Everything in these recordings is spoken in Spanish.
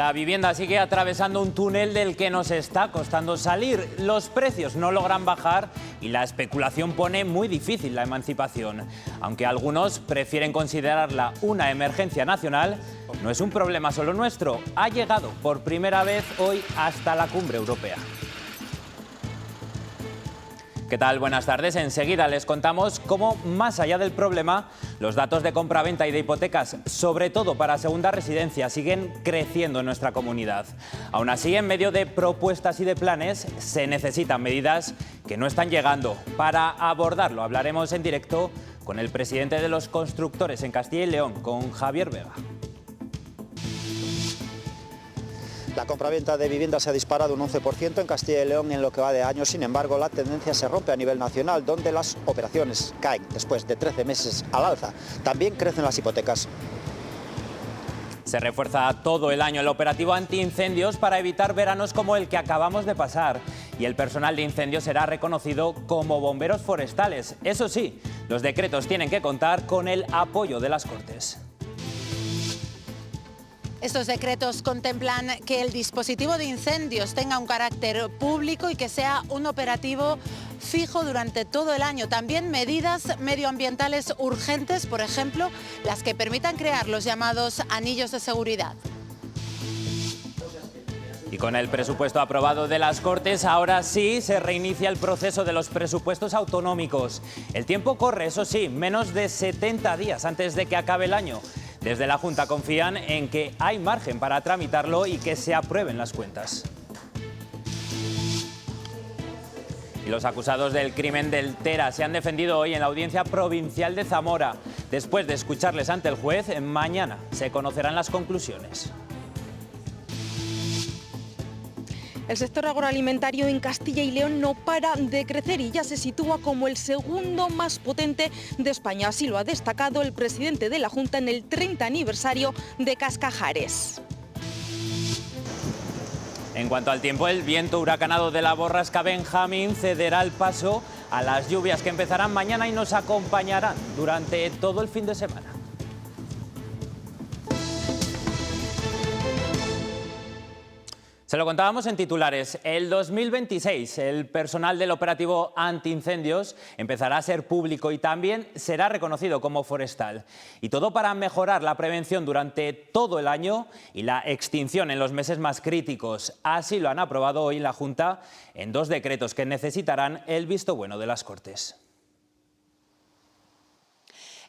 La vivienda sigue atravesando un túnel del que nos está costando salir. Los precios no logran bajar y la especulación pone muy difícil la emancipación. Aunque algunos prefieren considerarla una emergencia nacional, no es un problema solo nuestro. Ha llegado por primera vez hoy hasta la cumbre europea. ¿Qué tal? Buenas tardes. Enseguida les contamos cómo, más allá del problema, los datos de compraventa y de hipotecas, sobre todo para segunda residencia, siguen creciendo en nuestra comunidad. Aún así, en medio de propuestas y de planes, se necesitan medidas que no están llegando. Para abordarlo, hablaremos en directo con el presidente de los constructores en Castilla y León, con Javier Vega. La compraventa de viviendas se ha disparado un 11% en Castilla y León en lo que va de año. Sin embargo, la tendencia se rompe a nivel nacional, donde las operaciones caen después de 13 meses al alza. También crecen las hipotecas. Se refuerza todo el año el operativo antiincendios para evitar veranos como el que acabamos de pasar. Y el personal de incendios será reconocido como bomberos forestales. Eso sí, los decretos tienen que contar con el apoyo de las Cortes. Estos decretos contemplan que el dispositivo de incendios tenga un carácter público y que sea un operativo fijo durante todo el año. También medidas medioambientales urgentes, por ejemplo, las que permitan crear los llamados anillos de seguridad. Y con el presupuesto aprobado de las Cortes, ahora sí se reinicia el proceso de los presupuestos autonómicos. El tiempo corre, eso sí, menos de 70 días antes de que acabe el año. Desde la Junta confían en que hay margen para tramitarlo y que se aprueben las cuentas. Y los acusados del crimen del Tera se han defendido hoy en la Audiencia Provincial de Zamora. Después de escucharles ante el juez, mañana se conocerán las conclusiones. El sector agroalimentario en Castilla y León no para de crecer y ya se sitúa como el segundo más potente de España. Así lo ha destacado el presidente de la Junta en el 30 aniversario de Cascajares. En cuanto al tiempo, el viento huracanado de la borrasca Benjamín cederá el paso a las lluvias que empezarán mañana y nos acompañarán durante todo el fin de semana. Se lo contábamos en titulares. El 2026 el personal del operativo antiincendios empezará a ser público y también será reconocido como forestal. Y todo para mejorar la prevención durante todo el año y la extinción en los meses más críticos. Así lo han aprobado hoy en la Junta en 2 decretos que necesitarán el visto bueno de las Cortes.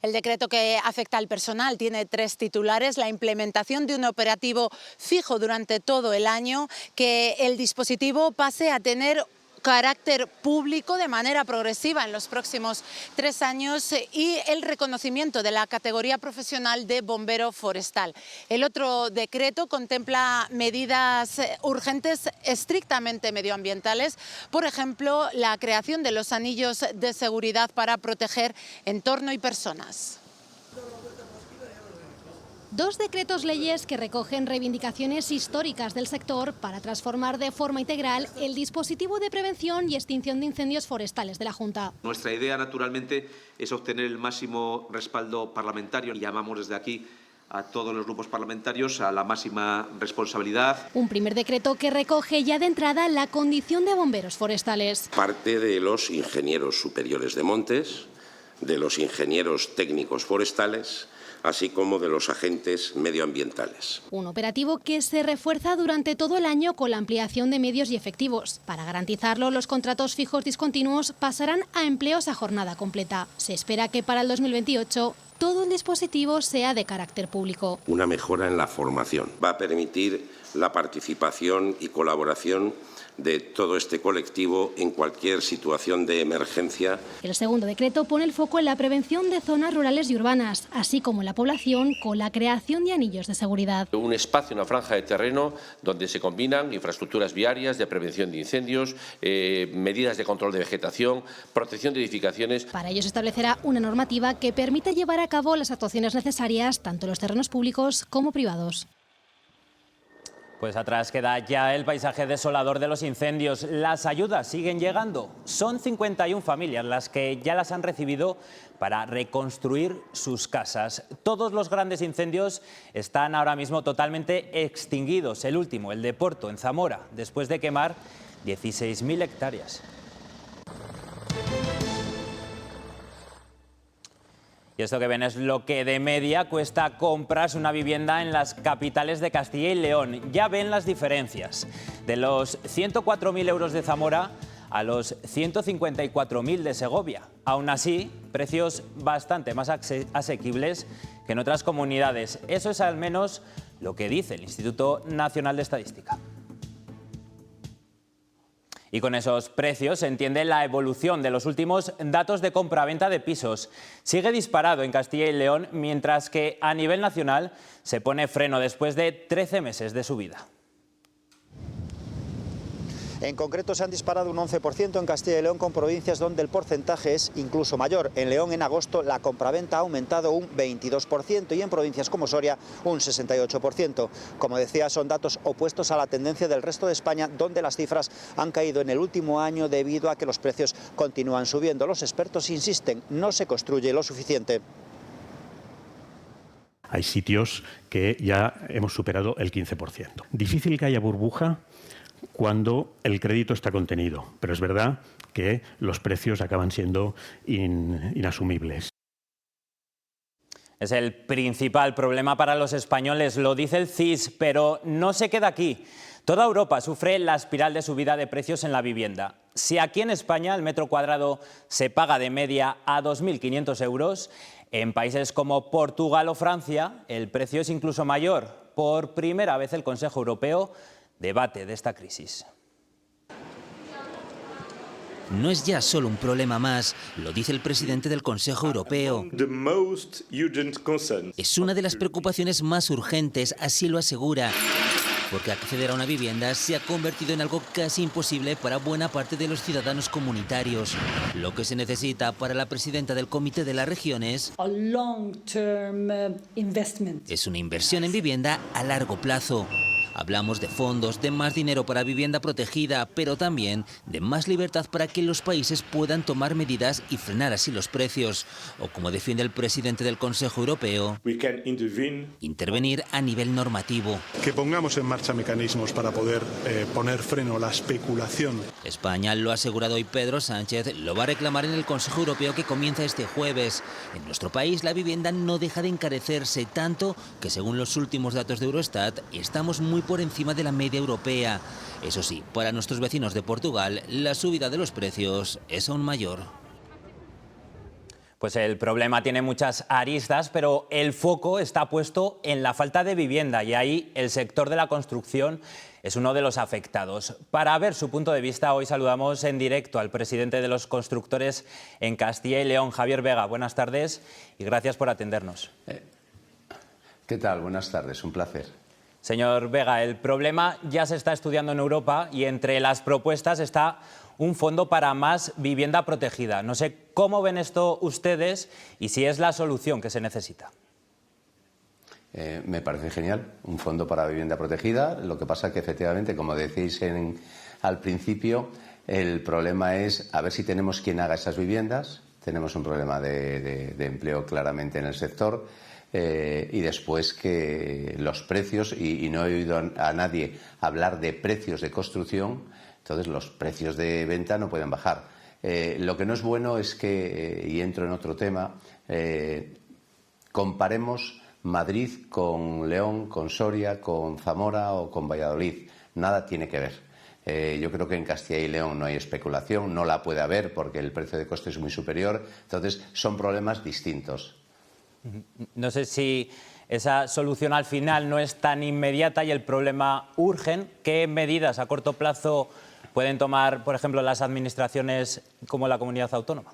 El decreto que afecta al personal tiene 3 titulares: la implementación de un operativo fijo durante todo el año, que el dispositivo pase a tener carácter público de manera progresiva en los próximos 3 años y el reconocimiento de la categoría profesional de bombero forestal. El otro decreto contempla medidas urgentes estrictamente medioambientales, por ejemplo, la creación de los anillos de seguridad para proteger entorno y personas. 2 decretos leyes que recogen reivindicaciones históricas del sector para transformar de forma integral el dispositivo de prevención y extinción de incendios forestales de la Junta. Nuestra idea, naturalmente, es obtener el máximo respaldo parlamentario y llamamos desde aquí a todos los grupos parlamentarios a la máxima responsabilidad. Un primer decreto que recoge ya de entrada la condición de bomberos forestales. Parte de los ingenieros superiores de montes, de los ingenieros técnicos forestales, así como de los agentes medioambientales. Un operativo que se refuerza durante todo el año con la ampliación de medios y efectivos. Para garantizarlo, los contratos fijos discontinuos pasarán a empleos a jornada completa. Se espera que para el 2028 todo el dispositivo sea de carácter público. Una mejora en la formación va a permitir la participación y colaboración de todo este colectivo en cualquier situación de emergencia. El segundo decreto pone el foco en la prevención de zonas rurales y urbanas, así como en la población, con la creación de anillos de seguridad. Un espacio, una franja de terreno donde se combinan infraestructuras viarias de prevención de incendios, medidas de control de vegetación, protección de edificaciones. Para ello se establecerá una normativa que permita llevar a cabo las actuaciones necesarias tanto en los terrenos públicos como privados. Pues atrás queda ya el paisaje desolador de los incendios. Las ayudas siguen llegando. Son 51 familias las que ya las han recibido para reconstruir sus casas. Todos los grandes incendios están ahora mismo totalmente extinguidos. El último, el de Porto, en Zamora, después de quemar 16.000 hectáreas. Y esto que ven es lo que de media cuesta comprarse una vivienda en las capitales de Castilla y León. Ya ven las diferencias. De los 104.000 euros de Zamora a los 154.000 de Segovia. Aún así, precios bastante más asequibles que en otras comunidades. Eso es al menos lo que dice el Instituto Nacional de Estadística. Y con esos precios se entiende la evolución de los últimos datos de compra-venta de pisos. Sigue disparado en Castilla y León, mientras que a nivel nacional se pone freno después de 13 meses de subida. En concreto se han disparado un 11% en Castilla y León, con provincias donde el porcentaje es incluso mayor. En León, en agosto, la compraventa ha aumentado un 22% y en provincias como Soria un 68%. Como decía, son datos opuestos a la tendencia del resto de España, donde las cifras han caído en el último año debido a que los precios continúan subiendo. Los expertos insisten, no se construye lo suficiente. Hay sitios que ya hemos superado el 15%. Difícil que haya burbuja cuando el crédito está contenido, pero es verdad que los precios acaban siendo inasumibles. Es el principal problema para los españoles, lo dice el CIS, pero no se queda aquí. Toda Europa sufre la espiral de subida de precios en la vivienda. Si aquí en España el metro cuadrado se paga de media a 2.500 euros, en países como Portugal o Francia el precio es incluso mayor. Por primera vez el Consejo Europeo debate de esta crisis. No es ya solo un problema más, lo dice el presidente del Consejo Europeo. Es una de las preocupaciones más urgentes, así lo asegura, porque acceder a una vivienda se ha convertido en algo casi imposible para buena parte de los ciudadanos comunitarios. Lo que se necesita para la presidenta del Comité de las Regiones es una inversión en vivienda a largo plazo. Hablamos de fondos, de más dinero para vivienda protegida, pero también de más libertad para que los países puedan tomar medidas y frenar así los precios. O como defiende el presidente del Consejo Europeo, intervenir a nivel normativo. Que pongamos en marcha mecanismos para poder poner freno a la especulación. España, lo ha asegurado hoy Pedro Sánchez, lo va a reclamar en el Consejo Europeo que comienza este jueves. En nuestro país la vivienda no deja de encarecerse tanto que, según los últimos datos de Eurostat, estamos muy por encima de la media europea. Eso sí, para nuestros vecinos de Portugal, la subida de los precios es aún mayor. Pues el problema tiene muchas aristas, pero el foco está puesto en la falta de vivienda y ahí el sector de la construcción es uno de los afectados. Para ver su punto de vista, hoy saludamos en directo al presidente de los constructores en Castilla y León, Javier Vega. Buenas tardes y gracias por atendernos. ¿Qué tal? Buenas tardes, un placer. Señor Vega, el problema ya se está estudiando en Europa y entre las propuestas está un fondo para más vivienda protegida. No sé cómo ven esto ustedes y si es la solución que se necesita. Me parece genial, un fondo para vivienda protegida. Lo que pasa es que efectivamente, como decíais al principio, el problema es a ver si tenemos quien haga esas viviendas. Tenemos un problema de empleo claramente en el sector. Y después que los precios, y no he oído a nadie hablar de precios de construcción, entonces los precios de venta no pueden bajar. Lo que no es bueno es que, y entro en otro tema, comparemos Madrid con León, con Soria, con Zamora o con Valladolid. Nada tiene que ver. Yo creo que en Castilla y León no hay especulación, no la puede haber porque el precio de coste es muy superior. Entonces son problemas distintos. No sé si esa solución al final no es tan inmediata y el problema urge. ¿Qué medidas a corto plazo pueden tomar, por ejemplo, las administraciones como la comunidad autónoma?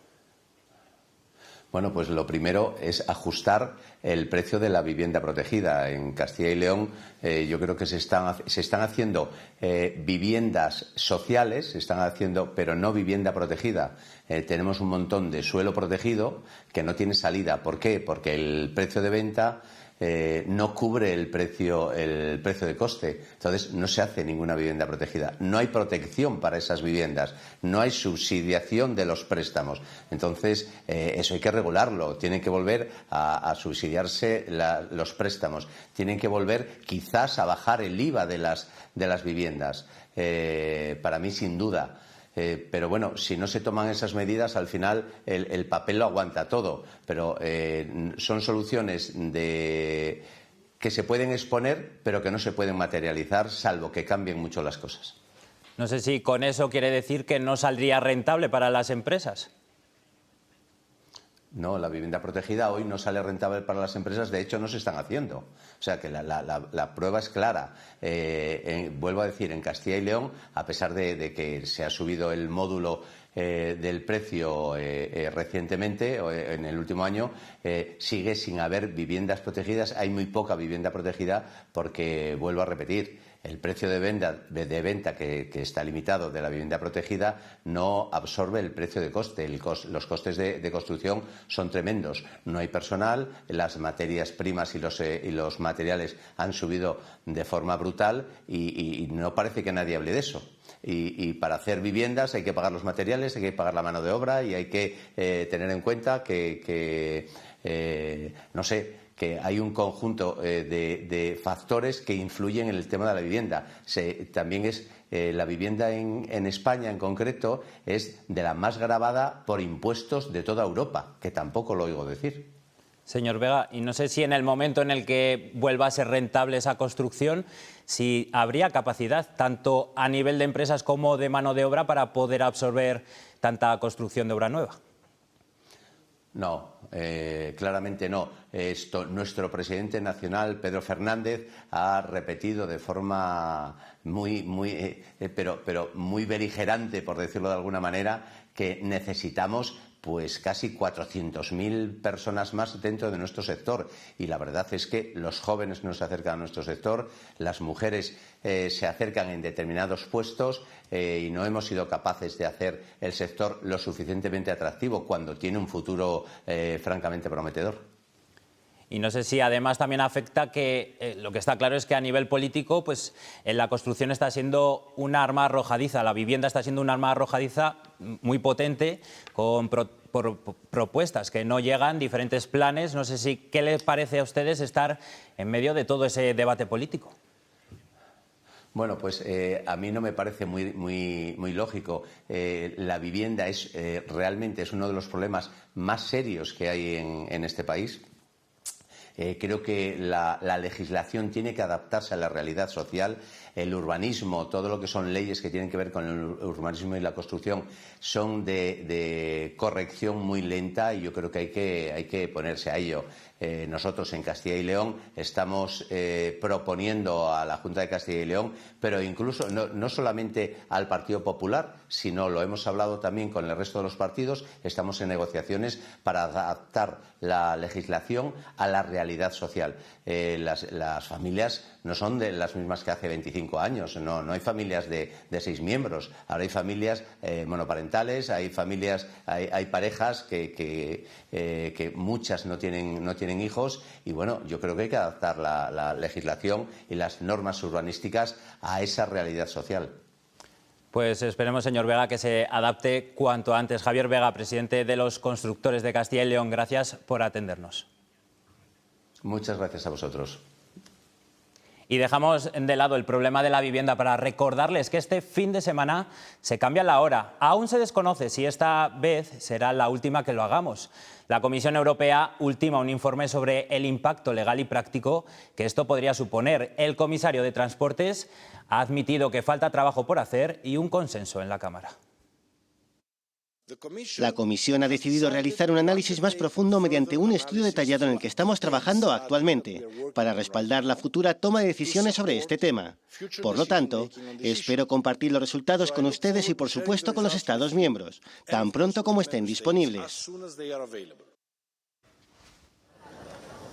Bueno, pues lo primero es ajustar el precio de la vivienda protegida. En Castilla y León yo creo que se están haciendo viviendas sociales, se están haciendo, pero no vivienda protegida. Tenemos un montón de suelo protegido que no tiene salida. ¿Por qué? Porque el precio de venta no cubre el precio de coste. Entonces no se hace ninguna vivienda protegida. No hay protección para esas viviendas. No hay subsidiación de los préstamos. Entonces eso hay que regularlo. Tienen que volver a subsidiarse los préstamos. Tienen que volver quizás a bajar el IVA de las viviendas. Para mí, sin duda. Pero bueno, si no se toman esas medidas, al final el papel lo aguanta todo. Pero son soluciones que se pueden exponer, pero que no se pueden materializar, salvo que cambien mucho las cosas. No sé si con eso quiere decir que no saldría rentable para las empresas. No, la vivienda protegida hoy no sale rentable para las empresas, de hecho no se están haciendo. O sea que la prueba es clara. Vuelvo a decir, en Castilla y León, a pesar de que se ha subido el módulo del precio recientemente, en el último año, sigue sin haber viviendas protegidas. Hay muy poca vivienda protegida porque, vuelvo a repetir, el precio de venta que está limitado de la vivienda protegida no absorbe el precio de coste. Los costes de construcción son tremendos. No hay personal, las materias primas y los materiales han subido de forma brutal y no parece que nadie hable de eso. Y para hacer viviendas hay que pagar los materiales, hay que pagar la mano de obra y hay que tener en cuenta que hay un conjunto de factores que influyen en el tema de la vivienda. También es la vivienda en España, en concreto, es de la más gravada por impuestos de toda Europa, que tampoco lo oigo decir. Señor Vega, y no sé si en el momento en el que vuelva a ser rentable esa construcción, si habría capacidad, tanto a nivel de empresas como de mano de obra, para poder absorber tanta construcción de obra nueva. No, claramente no. Nuestro presidente nacional, Pedro Fernández, ha repetido de forma muy beligerante, por decirlo de alguna manera, que necesitamos pues casi 400.000 personas más dentro de nuestro sector. Y la verdad es que los jóvenes no se acercan a nuestro sector, las mujeres se acercan en determinados puestos y no hemos sido capaces de hacer el sector lo suficientemente atractivo cuando tiene un futuro francamente prometedor. Y no sé si además también afecta que lo que está claro es que a nivel político, pues la construcción está siendo un arma arrojadiza, la vivienda está siendo un arma arrojadiza muy potente, con propuestas que no llegan, diferentes planes. No sé si qué les parece a ustedes estar en medio de todo ese debate político. Bueno, pues a mí no me parece muy lógico. La vivienda realmente es uno de los problemas más serios que hay en este país. Creo que la legislación tiene que adaptarse a la realidad social. El urbanismo, todo lo que son leyes que tienen que ver con el urbanismo y la construcción son de corrección muy lenta y yo creo que hay que ponerse a ello. Nosotros en Castilla y León estamos proponiendo a la Junta de Castilla y León, pero incluso no solamente al Partido Popular, sino lo hemos hablado también con el resto de los partidos, estamos en negociaciones para adaptar la legislación a la realidad social. Las familias no son de las mismas que hace 25 años, no hay familias de 6 miembros, ahora hay familias monoparentales, hay parejas que muchas no tienen hijos y bueno, yo creo que hay que adaptar la legislación y las normas urbanísticas a esa realidad social. Pues esperemos, señor Vega, que se adapte cuanto antes. Javier Vega, presidente de los constructores de Castilla y León, gracias por atendernos. Muchas gracias a vosotros. Y dejamos de lado el problema de la vivienda para recordarles que este fin de semana se cambia la hora. Aún se desconoce si esta vez será la última que lo hagamos. La Comisión Europea ultima un informe sobre el impacto legal y práctico que esto podría suponer. El comisario de Transportes ha admitido que falta trabajo por hacer y un consenso en la Cámara. La Comisión ha decidido realizar un análisis más profundo mediante un estudio detallado en el que estamos trabajando actualmente, para respaldar la futura toma de decisiones sobre este tema. Por lo tanto, espero compartir los resultados con ustedes y, por supuesto, con los Estados miembros, tan pronto como estén disponibles.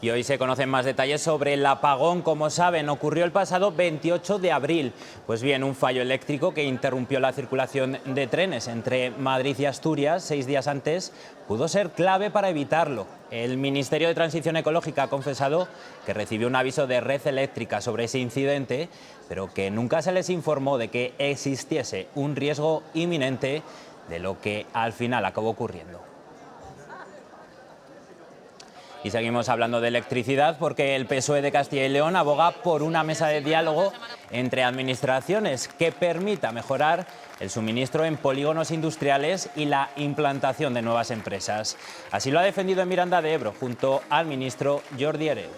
Y hoy se conocen más detalles sobre el apagón. Como saben, ocurrió el pasado 28 de abril. Pues bien, un fallo eléctrico que interrumpió la circulación de trenes entre Madrid y Asturias 6 días antes pudo ser clave para evitarlo. El Ministerio de Transición Ecológica ha confesado que recibió un aviso de Red Eléctrica sobre ese incidente, pero que nunca se les informó de que existiese un riesgo inminente de lo que al final acabó ocurriendo. Y seguimos hablando de electricidad porque el PSOE de Castilla y León aboga por una mesa de diálogo entre administraciones que permita mejorar el suministro en polígonos industriales y la implantación de nuevas empresas. Así lo ha defendido en Miranda de Ebro junto al ministro Jordi Hereu.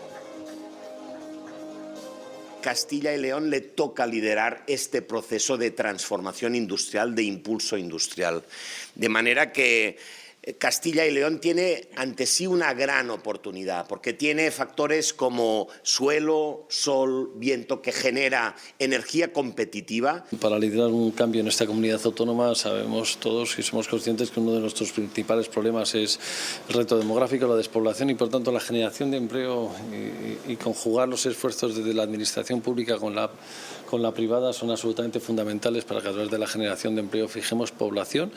Castilla y León le toca liderar este proceso de transformación industrial, de impulso industrial. De manera que Castilla y León tiene ante sí una gran oportunidad, porque tiene factores como suelo, sol, viento, que genera energía competitiva. Para liderar un cambio en esta comunidad autónoma sabemos todos y somos conscientes que uno de nuestros principales problemas es el reto demográfico, la despoblación y por tanto la generación de empleo y conjugar los esfuerzos desde la administración pública con la privada son absolutamente fundamentales para que a través de la generación de empleo fijemos población.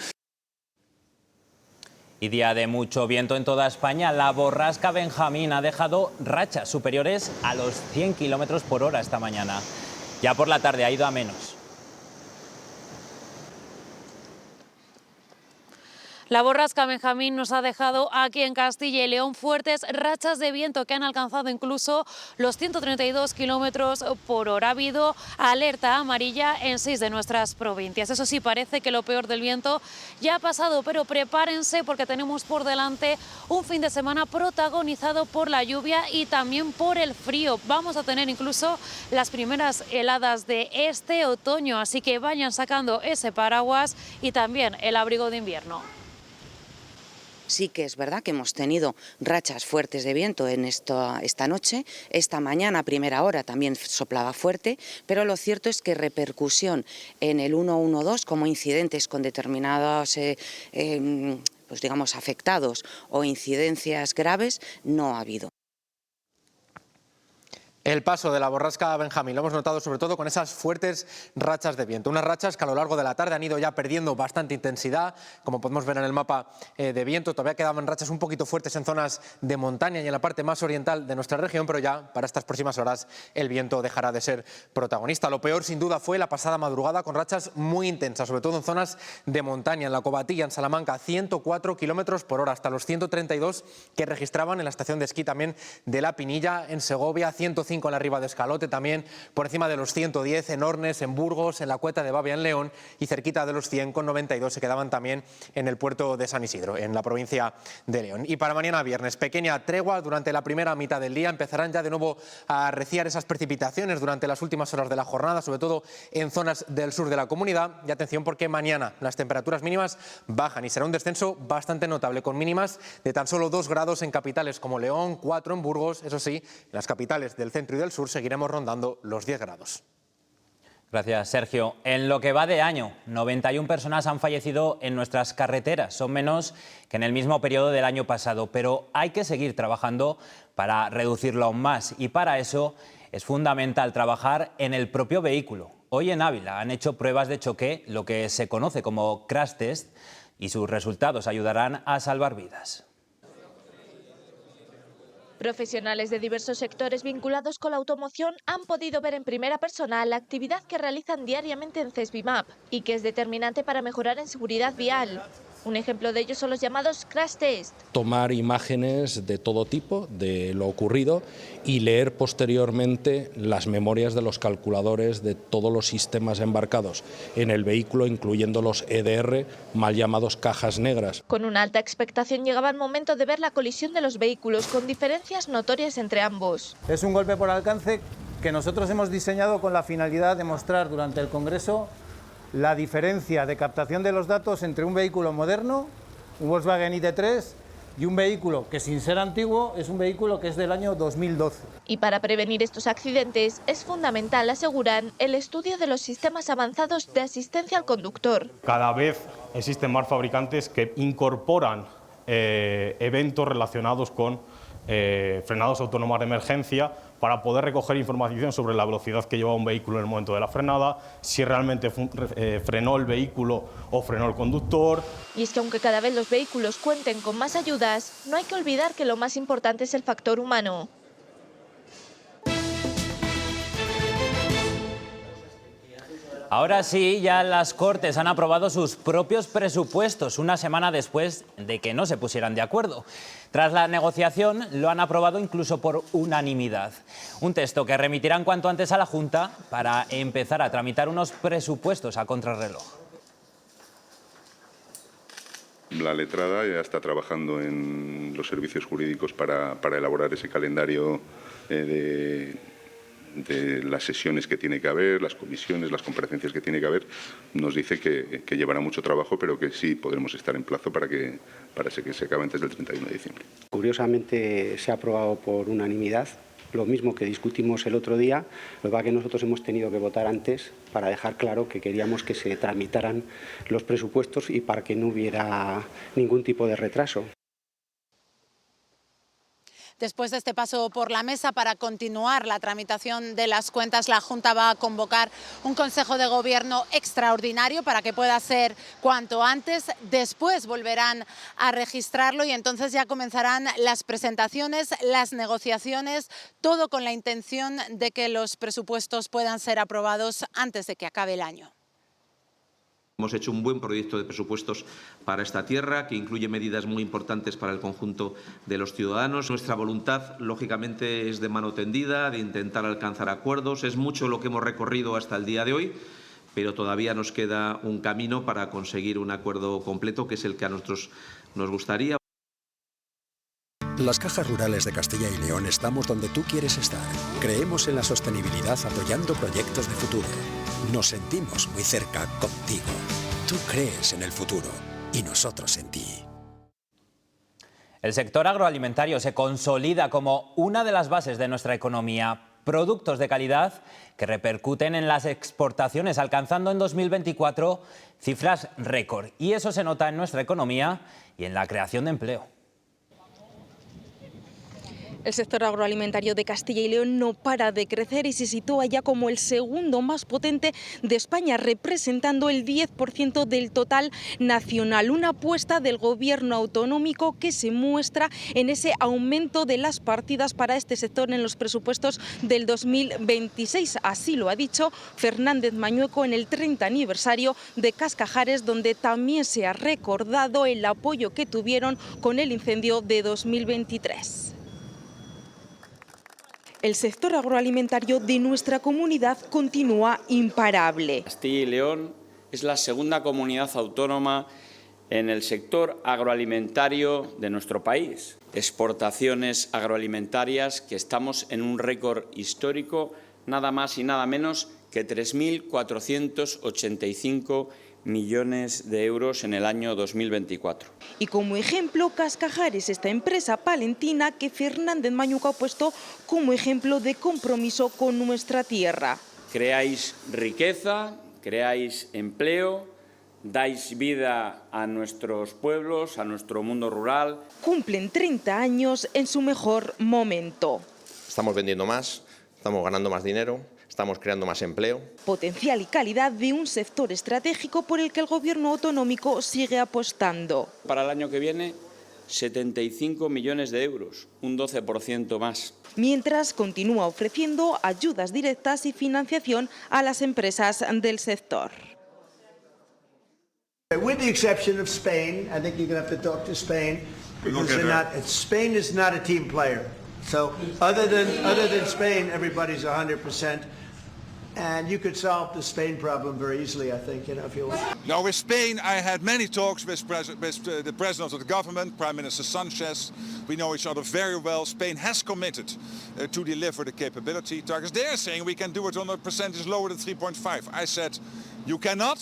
Y día de mucho viento en toda España, la borrasca Benjamín ha dejado rachas superiores a los 100 km por hora esta mañana. Ya por la tarde ha ido a menos. La borrasca Benjamín nos ha dejado aquí en Castilla y León fuertes rachas de viento que han alcanzado incluso los 132 kilómetros por hora. Ha habido alerta amarilla en 6 de nuestras provincias. Eso sí, parece que lo peor del viento ya ha pasado, pero prepárense porque tenemos por delante un fin de semana protagonizado por la lluvia y también por el frío. Vamos a tener incluso las primeras heladas de este otoño, así que vayan sacando ese paraguas y también el abrigo de invierno. Sí que es verdad que hemos tenido rachas fuertes de viento en esta noche. Esta mañana a primera hora también soplaba fuerte, pero lo cierto es que repercusión en el 112 como incidentes con determinados pues digamos afectados o incidencias graves no ha habido. El paso de la borrasca Benjamín lo hemos notado sobre todo con esas fuertes rachas de viento. Unas rachas que a lo largo de la tarde han ido ya perdiendo bastante intensidad, como podemos ver en el mapa de viento. Todavía quedaban rachas un poquito fuertes en zonas de montaña y en la parte más oriental de nuestra región, pero ya para estas próximas horas el viento dejará de ser protagonista. Lo peor sin duda fue la pasada madrugada con rachas muy intensas, sobre todo en zonas de montaña, en la Covatilla, en Salamanca, 104 kilómetros por hora, hasta los 132 que registraban en la estación de esquí también de La Pinilla, en Segovia, 105 en la Riba de Escalote, también por encima de los 110 en Ornes, en Burgos, en la Cueta de Bavia, en León, y cerquita de los 100 con 92 se quedaban también en el puerto de San Isidro, en la provincia de León. Y para mañana viernes, pequeña tregua durante la primera mitad del día. Empezarán ya de nuevo a arreciar esas precipitaciones durante las últimas horas de la jornada, sobre todo en zonas del sur de la comunidad. Y atención porque mañana las temperaturas mínimas bajan y será un descenso bastante notable, con mínimas de tan solo 2 grados en capitales como León, 4 en Burgos. Eso sí, en las capitales del centro y del sur seguiremos rondando los 10 grados. Gracias, Sergio. En lo que va de año, 91 personas han fallecido en nuestras carreteras. Son menos que en el mismo periodo del año pasado, pero hay que seguir trabajando para reducirlo aún más. Y para eso es fundamental trabajar en el propio vehículo. Hoy en Ávila han hecho pruebas de choque, lo que se conoce como crash test, y sus resultados ayudarán a salvar vidas. Profesionales de diversos sectores vinculados con la automoción han podido ver en primera persona la actividad que realizan diariamente en CESBIMAP y que es determinante para mejorar en seguridad vial. Un ejemplo de ello son los llamados crash test. Tomar imágenes de todo tipo de lo ocurrido y leer posteriormente las memorias de los calculadores de todos los sistemas embarcados en el vehículo, incluyendo los EDR, mal llamados cajas negras. Con una alta expectación llegaba el momento de ver la colisión de los vehículos, con diferencias notorias entre ambos. Es un golpe por alcance que nosotros hemos diseñado con la finalidad de mostrar durante el Congreso la diferencia de captación de los datos entre un vehículo moderno, un Volkswagen ID.3, y un vehículo que, sin ser antiguo, es un vehículo que es del año 2012. Y para prevenir estos accidentes es fundamental, aseguran, el estudio de los sistemas avanzados de asistencia al conductor. Cada vez existen más fabricantes que incorporan eventos relacionados con frenados autónomos de emergencia, para poder recoger información sobre la velocidad que llevaba un vehículo en el momento de la frenada, si realmente frenó el vehículo o frenó el conductor. Y es que aunque cada vez los vehículos cuenten con más ayudas, no hay que olvidar que lo más importante es el factor humano. Ahora sí, ya las Cortes han aprobado sus propios presupuestos una semana después de que no se pusieran de acuerdo. Tras la negociación, lo han aprobado incluso por unanimidad. Un texto que remitirán cuanto antes a la Junta para empezar a tramitar unos presupuestos a contrarreloj. La letrada ya está trabajando en los servicios jurídicos para elaborar ese calendario de las sesiones que tiene que haber, las comisiones, las comparecencias que tiene que haber. Nos dice que llevará mucho trabajo, pero que sí podremos estar en plazo para que se acabe antes del 31 de diciembre. Curiosamente se ha aprobado por unanimidad, lo mismo que discutimos el otro día, lo que pasa es que nosotros hemos tenido que votar antes para dejar claro que queríamos que se tramitaran los presupuestos y para que no hubiera ningún tipo de retraso. Después de este paso por la mesa para continuar la tramitación de las cuentas, la Junta va a convocar un Consejo de Gobierno extraordinario para que pueda ser cuanto antes. Después volverán a registrarlo y entonces ya comenzarán las presentaciones, las negociaciones, todo con la intención de que los presupuestos puedan ser aprobados antes de que acabe el año. Hemos hecho un buen proyecto de presupuestos para esta tierra, que incluye medidas muy importantes para el conjunto de los ciudadanos. Nuestra voluntad, lógicamente, es de mano tendida, de intentar alcanzar acuerdos. Es mucho lo que hemos recorrido hasta el día de hoy, pero todavía nos queda un camino para conseguir un acuerdo completo, que es el que a nosotros nos gustaría. Las Cajas Rurales de Castilla y León estamos donde tú quieres estar. Creemos en la sostenibilidad apoyando proyectos de futuro. Nos sentimos muy cerca contigo. Tú crees en el futuro y nosotros en ti. El sector agroalimentario se consolida como una de las bases de nuestra economía. Productos de calidad que repercuten en las exportaciones, alcanzando en 2024 cifras récord. Y eso se nota en nuestra economía y en la creación de empleo. El sector agroalimentario de Castilla y León no para de crecer y se sitúa ya como el segundo más potente de España, representando el 10% del total nacional. Una apuesta del gobierno autonómico que se muestra en ese aumento de las partidas para este sector en los presupuestos del 2026. Así lo ha dicho Fernández Mañueco en el 30 aniversario de Cascajares, donde también se ha recordado el apoyo que tuvieron con el incendio de 2023. El sector agroalimentario de nuestra comunidad continúa imparable. Castilla y León es la segunda comunidad autónoma en el sector agroalimentario de nuestro país. Exportaciones agroalimentarias que estamos en un récord histórico, nada más y nada menos que 3.485 millones de euros en el año 2024. Y como ejemplo, Cascajares, esta empresa palentina que Fernández Mañueco ha puesto como ejemplo de compromiso con nuestra tierra. Creáis riqueza, creáis empleo, dais vida a nuestros pueblos, a nuestro mundo rural. Cumplen 30 años en su mejor momento. Estamos vendiendo más, estamos ganando más dinero, estamos creando más empleo. Potencial y calidad de un sector estratégico por el que el gobierno autonómico sigue apostando. Para el año que viene, 75 millones de euros, un 12% más. Mientras continúa ofreciendo ayudas directas y financiación a las empresas del sector. With the exception of Spain, I think you're going to have to talk to Spain because Spain is not a team player. So other than Spain, everybody's 100%. And you could solve the Spain problem very easily, I think, if you want. Now, with Spain, I had many talks with the president of the government, Prime Minister Sanchez. We know each other very well. Spain has committed to deliver the capability targets. They're saying we can do it on a percentage lower than 3.5. I said, you cannot.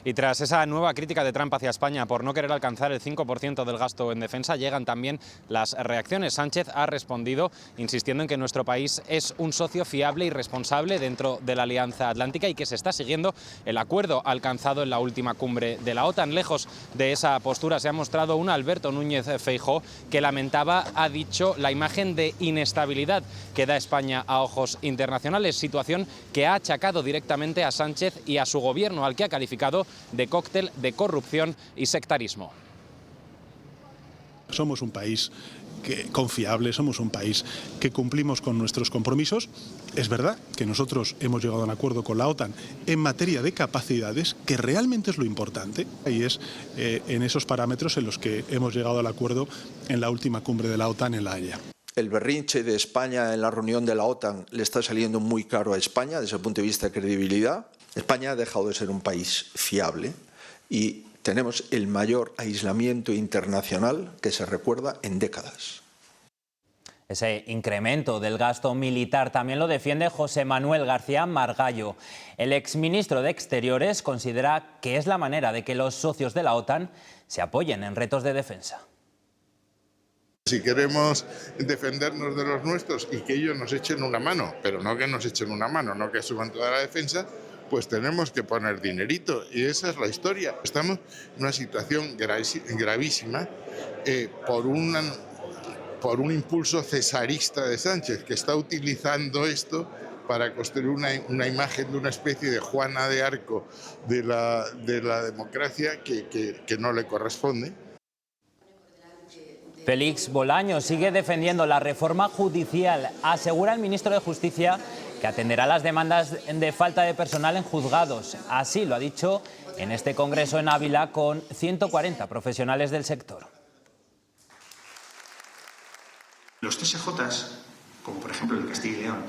Y tras esa nueva crítica de Trump hacia España por no querer alcanzar el 5% del gasto en defensa, llegan también las reacciones. Sánchez ha respondido insistiendo en que nuestro país es un socio fiable y responsable dentro de la Alianza Atlántica y que se está siguiendo el acuerdo alcanzado en la última cumbre de la OTAN. Lejos de esa postura se ha mostrado un Alberto Núñez Feijóo que lamentaba, ha dicho, la imagen de inestabilidad que da España a ojos internacionales, situación que ha achacado directamente a Sánchez y a su gobierno, al que ha calificado de cóctel de corrupción y sectarismo. Somos un país confiable, somos un país que cumplimos con nuestros compromisos. Es verdad que nosotros hemos llegado a un acuerdo con la OTAN en materia de capacidades, que realmente es lo importante, y es en esos parámetros en los que hemos llegado al acuerdo en la última cumbre de la OTAN en La Haya. El berrinche de España en la reunión de la OTAN le está saliendo muy caro a España desde el punto de vista de credibilidad. España ha dejado de ser un país fiable y tenemos el mayor aislamiento internacional que se recuerda en décadas. Ese incremento del gasto militar también lo defiende José Manuel García Margallo. El exministro de Exteriores considera que es la manera de que los socios de la OTAN se apoyen en retos de defensa. Si queremos defendernos de los nuestros y que ellos nos echen una mano, pero no que nos echen una mano, no que suban toda la defensa, pues tenemos que poner dinerito, y esa es la historia. Estamos en una situación gravísima por un impulso cesarista de Sánchez, que está utilizando esto para construir una imagen de una especie de Juana de Arco de la democracia que no le corresponde. Félix Bolaños sigue defendiendo la reforma judicial. Asegura el ministro de Justicia que atenderá las demandas de falta de personal en juzgados. Así lo ha dicho en este congreso en Ávila con 140 profesionales del sector. Los TSJs, como por ejemplo el de Castilla y León,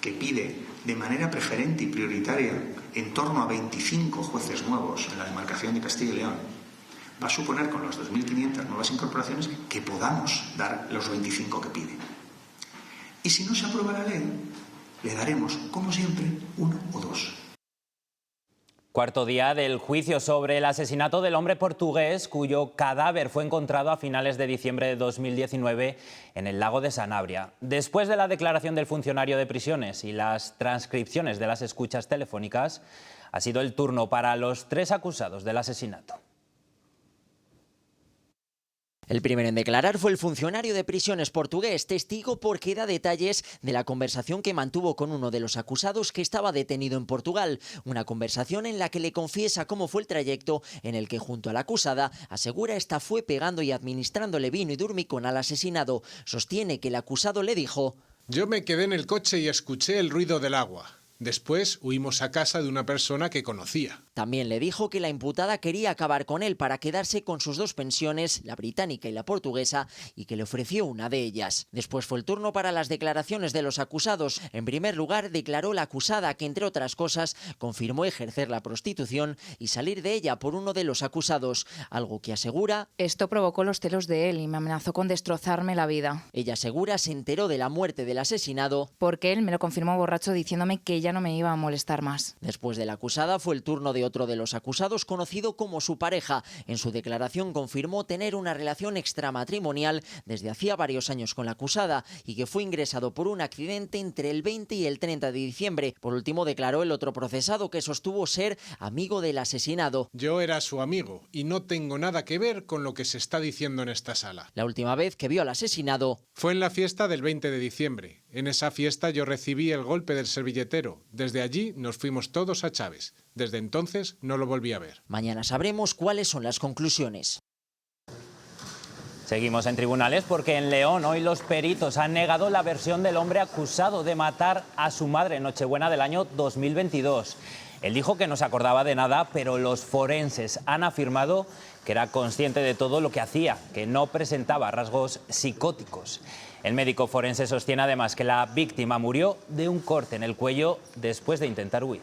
que pide de manera preferente y prioritaria en torno a 25 jueces nuevos en la demarcación de Castilla y León, va a suponer con las 2.500 nuevas incorporaciones que podamos dar los 25 que pide. Y si no se aprueba la ley, le daremos, como siempre, 1 o 2. Cuarto día del juicio sobre el asesinato del hombre portugués cuyo cadáver fue encontrado a finales de diciembre de 2019 en el lago de Sanabria. Después de la declaración del funcionario de prisiones y las transcripciones de las escuchas telefónicas, ha sido el turno para los 3 acusados del asesinato. El primero en declarar fue el funcionario de prisiones portugués, testigo porque da detalles de la conversación que mantuvo con uno de los acusados que estaba detenido en Portugal. Una conversación en la que le confiesa cómo fue el trayecto en el que junto a la acusada asegura esta fue pegando y administrándole vino y durmicón al asesinado. Sostiene que el acusado le dijo: «Yo me quedé en el coche y escuché el ruido del agua. Después huimos a casa de una persona que conocía». También le dijo que la imputada quería acabar con él para quedarse con sus 2 pensiones, la británica y la portuguesa, y que le ofreció una de ellas. Después fue el turno para las declaraciones de los acusados. En primer lugar, declaró la acusada que, entre otras cosas, confirmó ejercer la prostitución y salir de ella por uno de los acusados, algo que asegura: «Esto provocó los celos de él y me amenazó con destrozarme la vida». Ella asegura se enteró de la muerte del asesinado porque él me lo confirmó borracho diciéndome que ya no me iba a molestar más. Después de la acusada fue el turno de otro de los acusados conocido como su pareja. En su declaración confirmó tener una relación extramatrimonial desde hacía varios años con la acusada y que fue ingresado por un accidente entre el 20 y el 30 de diciembre. Por último declaró el otro procesado que sostuvo ser amigo del asesinado. «Yo era su amigo y no tengo nada que ver con lo que se está diciendo en esta sala». La última vez que vio al asesinado fue en la fiesta del 20 de diciembre. En esa fiesta yo recibí el golpe del servilletero. Desde allí nos fuimos todos a Chaves. Desde entonces no lo volví a ver. Mañana sabremos cuáles son las conclusiones. Seguimos en tribunales porque en León hoy los peritos han negado la versión del hombre acusado de matar a su madre en Nochebuena del año 2022. Él dijo que no se acordaba de nada, pero los forenses han afirmado que era consciente de todo lo que hacía, que no presentaba rasgos psicóticos. El médico forense sostiene además que la víctima murió de un corte en el cuello después de intentar huir.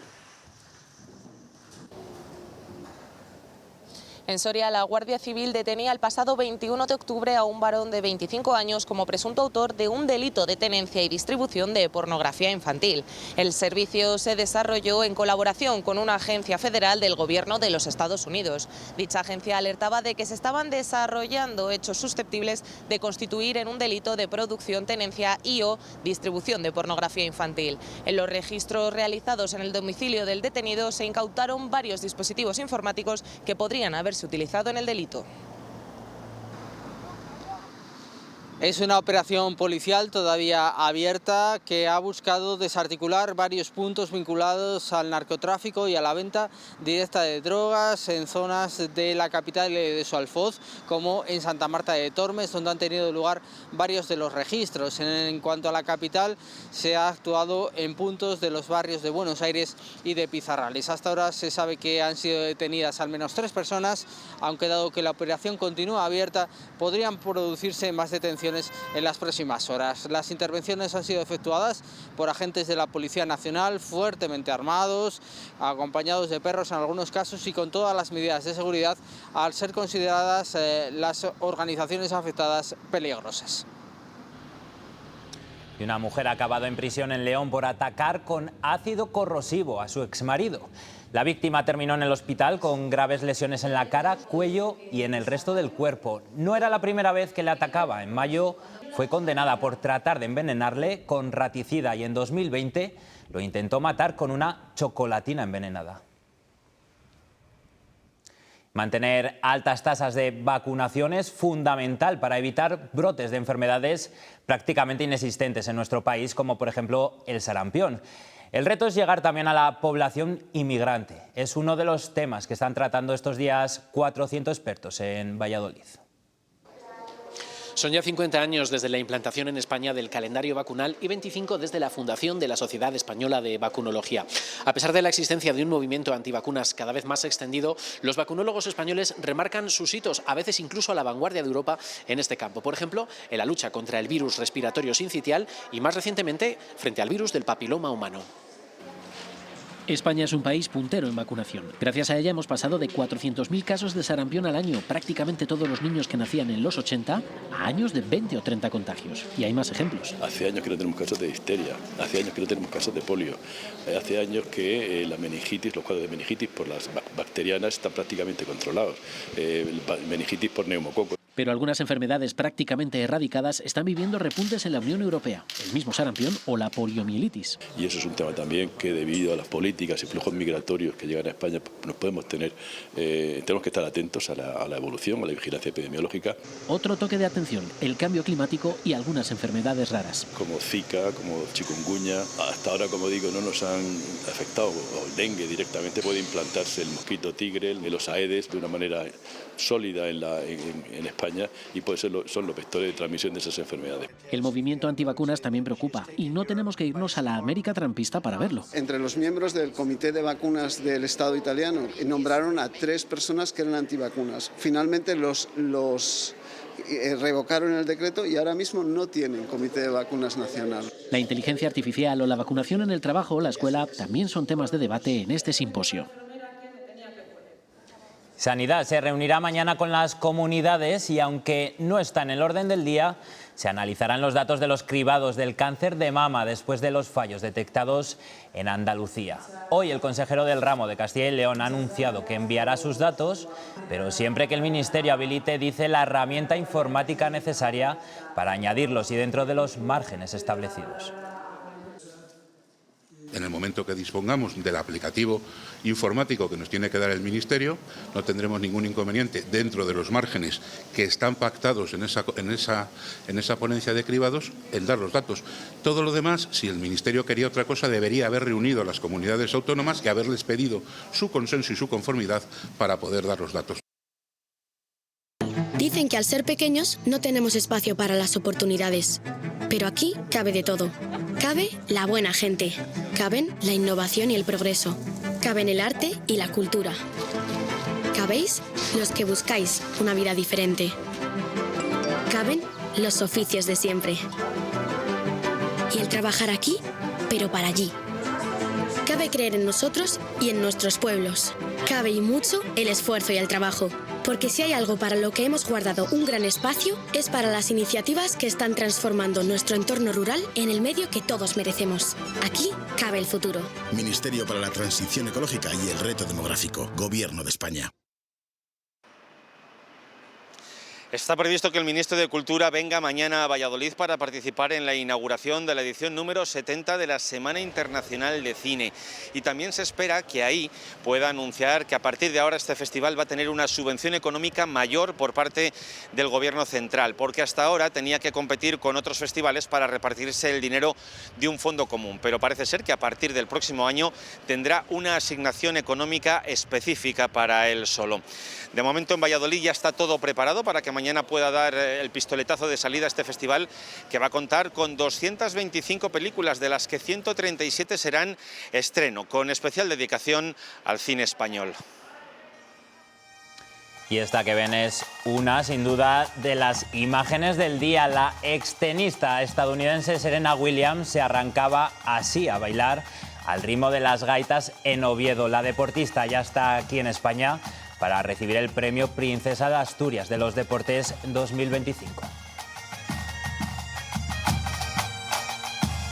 En Soria, la Guardia Civil detenía el pasado 21 de octubre a un varón de 25 años como presunto autor de un delito de tenencia y distribución de pornografía infantil. El servicio se desarrolló en colaboración con una agencia federal del Gobierno de los Estados Unidos. Dicha agencia alertaba de que se estaban desarrollando hechos susceptibles de constituir en un delito de producción, tenencia y/o distribución de pornografía infantil. En los registros realizados en el domicilio del detenido se incautaron varios dispositivos informáticos que podrían haberse utilizado en el delito. Es una operación policial todavía abierta que ha buscado desarticular varios puntos vinculados al narcotráfico y a la venta directa de drogas en zonas de la capital de su alfoz, como en Santa Marta de Tormes, donde han tenido lugar varios de los registros. En cuanto a la capital, se ha actuado en puntos de los barrios de Buenos Aires y de Pizarrales. Hasta ahora se sabe que han sido detenidas al menos 3 personas, aunque dado que la operación continúa abierta, podrían producirse más detenciones en las próximas horas. Las intervenciones han sido efectuadas por agentes de la Policía Nacional, fuertemente armados, acompañados de perros en algunos casos y con todas las medidas de seguridad, al ser consideradas las organizaciones afectadas peligrosas. Y una mujer ha acabado en prisión en León por atacar con ácido corrosivo a su exmarido. La víctima terminó en el hospital con graves lesiones en la cara, cuello y en el resto del cuerpo. No era la primera vez que le atacaba. En mayo fue condenada por tratar de envenenarle con raticida y en 2020 lo intentó matar con una chocolatina envenenada. Mantener altas tasas de vacunación es fundamental para evitar brotes de enfermedades prácticamente inexistentes en nuestro país, como por ejemplo el sarampión. El reto es llegar también a la población inmigrante. Es uno de los temas que están tratando estos días 400 expertos en Valladolid. Son ya 50 años desde la implantación en España del calendario vacunal y 25 desde la fundación de la Sociedad Española de Vacunología. A pesar de la existencia de un movimiento antivacunas cada vez más extendido, los vacunólogos españoles remarcan sus hitos, a veces incluso a la vanguardia de Europa en este campo. Por ejemplo, en la lucha contra el virus respiratorio sincitial y más recientemente frente al virus del papiloma humano. España es un país puntero en vacunación. Gracias a ella hemos pasado de 400.000 casos de sarampión al año, prácticamente todos los niños que nacían en los 80, a años de 20 o 30 contagios. Y hay más ejemplos. Hace años que no tenemos casos de histeria, hace años que no tenemos casos de polio, hace años que la meningitis, los cuadros de meningitis por las bacterianas están prácticamente controlados, meningitis por neumococo. Pero algunas enfermedades prácticamente erradicadas están viviendo repuntes en la Unión Europea, el mismo sarampión o la poliomielitis. Y eso es un tema también que debido a las políticas y flujos migratorios que llegan a España nos podemos tener, tenemos que estar atentos a la evolución, a la vigilancia epidemiológica. Otro toque de atención, el cambio climático y algunas enfermedades raras. Como Zika, como chikungunya, hasta ahora, como digo, no nos han afectado, o el dengue directamente. Puede implantarse el mosquito tigre, los aedes de una manera sólida en España y son los vectores de transmisión de esas enfermedades. El movimiento antivacunas también preocupa y no tenemos que irnos a la América trampista para verlo. Entre los miembros del Comité de Vacunas del Estado italiano nombraron a 3 personas que eran antivacunas. Finalmente los revocaron el decreto y ahora mismo no tienen Comité de Vacunas Nacional. La inteligencia artificial o la vacunación en el trabajo o la escuela también son temas de debate en este simposio. Sanidad se reunirá mañana con las comunidades y aunque no está en el orden del día, se analizarán los datos de los cribados del cáncer de mama después de los fallos detectados en Andalucía. Hoy el consejero del ramo de Castilla y León ha anunciado que enviará sus datos, pero siempre que el Ministerio habilite, dice, la herramienta informática necesaria para añadirlos y dentro de los márgenes establecidos. En el momento que dispongamos del aplicativo informático que nos tiene que dar el Ministerio, no tendremos ningún inconveniente dentro de los márgenes que están pactados en esa ponencia de cribados en dar los datos. Todo lo demás, si el Ministerio quería otra cosa, debería haber reunido a las comunidades autónomas y haberles pedido su consenso y su conformidad para poder dar los datos. Dicen que al ser pequeños no tenemos espacio para las oportunidades, pero aquí cabe de todo. Cabe la buena gente, caben la innovación y el progreso, caben el arte y la cultura. Cabéis los que buscáis una vida diferente. Caben los oficios de siempre. Y el trabajar aquí, pero para allí. Cabe creer en nosotros y en nuestros pueblos. Cabe y mucho el esfuerzo y el trabajo. Porque si hay algo para lo que hemos guardado un gran espacio, es para las iniciativas que están transformando nuestro entorno rural en el medio que todos merecemos. Aquí cabe el futuro. Ministerio para la Transición Ecológica y el Reto Demográfico. Gobierno de España. Está previsto que el ministro de Cultura venga mañana a Valladolid para participar en la inauguración de la edición número 70 de la Semana Internacional de Cine. Y también se espera que ahí pueda anunciar que a partir de ahora este festival va a tener una subvención económica mayor por parte del Gobierno central, porque hasta ahora tenía que competir con otros festivales para repartirse el dinero de un fondo común. Pero parece ser que a partir del próximo año tendrá una asignación económica específica para él solo. De momento en Valladolid ya está todo preparado para que mañana pueda dar el pistoletazo de salida a este festival, que va a contar con 225 películas, de las que 137 serán estreno, con especial dedicación al cine español. Y esta que ven es una, sin duda, de las imágenes del día. La extenista estadounidense Serena Williams se arrancaba así a bailar al ritmo de las gaitas en Oviedo. La deportista ya está aquí en España para recibir el premio Princesa de Asturias de los Deportes 2025.